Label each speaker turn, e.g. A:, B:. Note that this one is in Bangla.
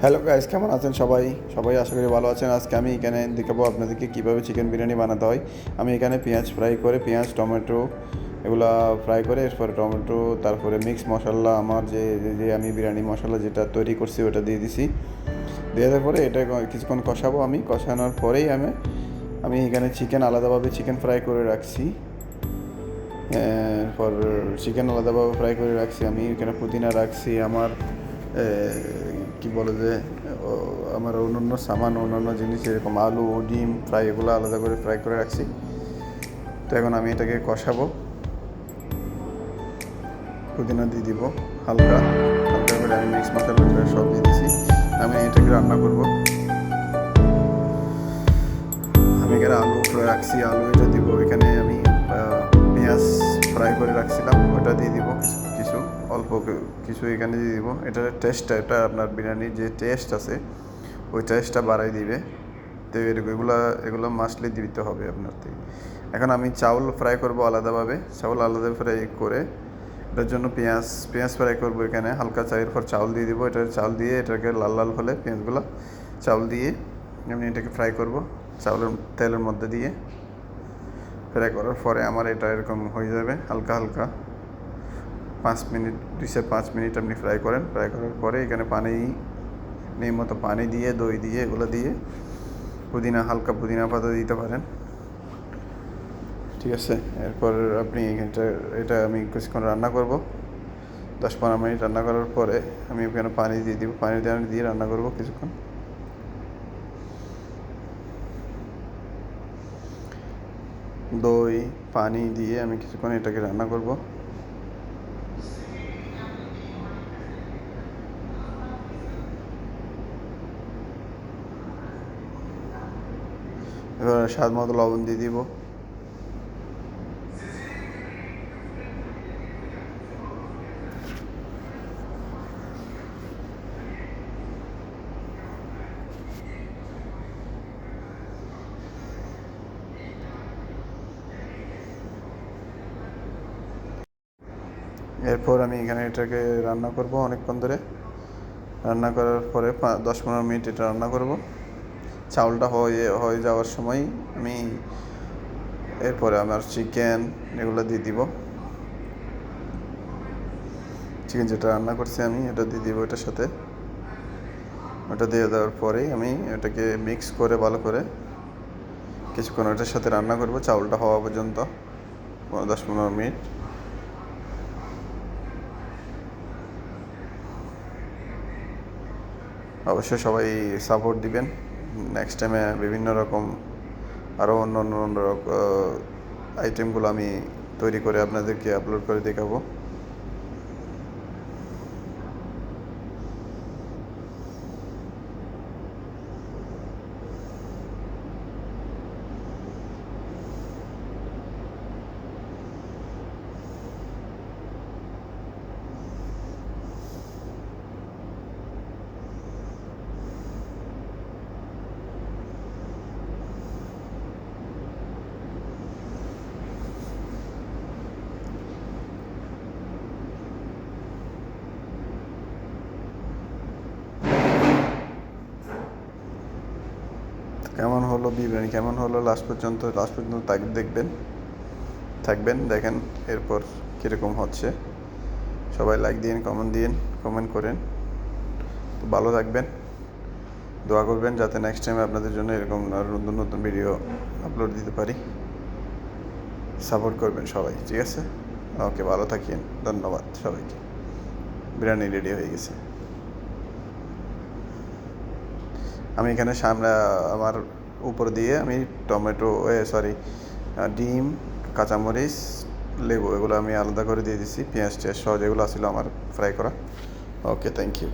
A: হ্যালো গাইস, কেমন আছেন সবাই? সবাই আশা করি ভালো আছেন। আজকে আমি এখানে দেখাবো আপনাদেরকে কীভাবে চিকেন বিরিয়ানি বানাতে হয়। আমি এখানে পেঁয়াজ ফ্রাই করে, পেঁয়াজ টমেটো এগুলা ফ্রাই করে, এরপরে টমেটো, তারপরে মিক্স মশলা, আমার যে যে আমি বিরিয়ানি মশলা যেটা তৈরি করছি ওটা দিয়ে দিছি। দিয়ে দেওয়ার পরে এটা কিছুক্ষণ কষাবো। আমি কষানোর পরেই আমি এখানে চিকেন আলাদাভাবে চিকেন ফ্রাই করে রাখছি। এরপর চিকেন আলাদাভাবে ফ্রাই করে রাখছি। আমি এখানে পুদিনা রাখছি, আমার কি বলে যে আমার অন্যান্য সামান, অন্যান্য জিনিস এরকম আলু, ডিম ফ্রাই, এগুলো আলাদা করে ফ্রাই করে রাখছি। তো এখন আমি এটাকে কষাবো। পুদিনা দিয়ে দিব হালকা হালকা করে, আমি মিক্স মশলা সব দিয়ে দিছি। আমি এটাকে রান্না করব। আমি এখানে আলু রাখছি, আলু এটা দিব। এখানে আমি পেঁয়াজ ফ্রাই করে রাখছিলাম, ওটা দিয়ে দিব। কিছু অল্প কিছু এখানে দিয়ে দিব। এটার টেস্টটা, এটা আপনার বিরিয়ানির যে টেস্ট আছে ওই টেস্টটা বাড়াই দিবে। তো এগুলো মাসলি দিতে হবে আপনার থেকে। এখন আমি চাউল ফ্রাই করব আলাদাভাবে। চাউল আলাদা ফ্রাই করে এটার জন্য পেঁয়াজ ফ্রাই করব। এখানে হালকা চায়ের পর চাউল দিয়ে দিব। চাউল দিয়ে এটাকে লাল লাল হলে পেঁয়াজগুলো চাউল দিয়ে আমি এটাকে ফ্রাই করব চাউলের তেলের মধ্যে দিয়ে। ফ্রাই করার পরে আমার এটা এরকম হয়ে যাবে হালকা হালকা। 2 থেকে 5 মিনিট আপনি ফ্রাই করেন। ফ্রাই করার পরে এখানে পানি নেই মতো পানি দিয়ে, দই দিয়ে, এগুলো দিয়ে হালকা পুদিনা পাতা দিতে পারেন, ঠিক আছে। এরপর আপনি এটা আমি কিছুক্ষণ রান্না করব। 10-15 মিনিট রান্না করার পরে আমি ওখানে পানি দিয়ে দিব। পানি দিয়ে রান্না করব কিছুক্ষণ। দই পানি দিয়ে আমি কিছুক্ষণ এটাকে রান্না করব। এবার স্বাদ মতো লবণ দিয়ে দিব। এরপর আমি এখানে এটাকে রান্না করব অনেকক্ষণ ধরে। রান্না করার পরে 10-15 মিনিট এটা রান্না করব। চাউলটা হয়ে যাওয়ার সময় আমি এরপরে আমার চিকেন এগুলো দিয়ে দিব। চিকেন যেটা রান্না করছি আমি এটা দিয়ে দিব এটার সাথে। ওটা দিয়ে দেওয়ার পরেই আমি এটাকে মিক্স করে ভালো করে কিছুক্ষণ ওটার সাথে রান্না করব চাউলটা হওয়া পর্যন্ত, 10-15 মিনিট। অবশ্যই সবাই সাপোর্ট দিবেন। নেক্সট টাইমে বিভিন্ন রকম আরও অন্য আইটেমগুলো আমি তৈরি করে আপনাদেরকে আপলোড করে দেখাবো। কেমন হলো বিরিয়ানি, কেমন হলো লাস্ট পর্যন্ত থাকবেন দেখেন এরপর কীরকম হচ্ছে। সবাই লাইক দিন, কমেন্ট করেন। তো ভালো থাকবেন, দোয়া করবেন যাতে নেক্সট টাইম আপনাদের জন্য এরকম নতুন নতুন ভিডিও আপলোড দিতে পারি। সাপোর্ট করবেন সবাই, ঠিক আছে? ওকে, ভালো থাকেন। ধন্যবাদ সবাইকে। বিরিয়ানি রেডি হয়ে গেছে। আমি এখানে সামনে আমার উপর দিয়ে আমি ডিম, কাঁচামরিচ, লেবু এগুলো আমি আলাদা করে দিয়ে দিচ্ছি। পেঁয়াজ সহ যেগুলো ছিল আমার ফ্রাই করা। ওকে, থ্যাংক ইউ।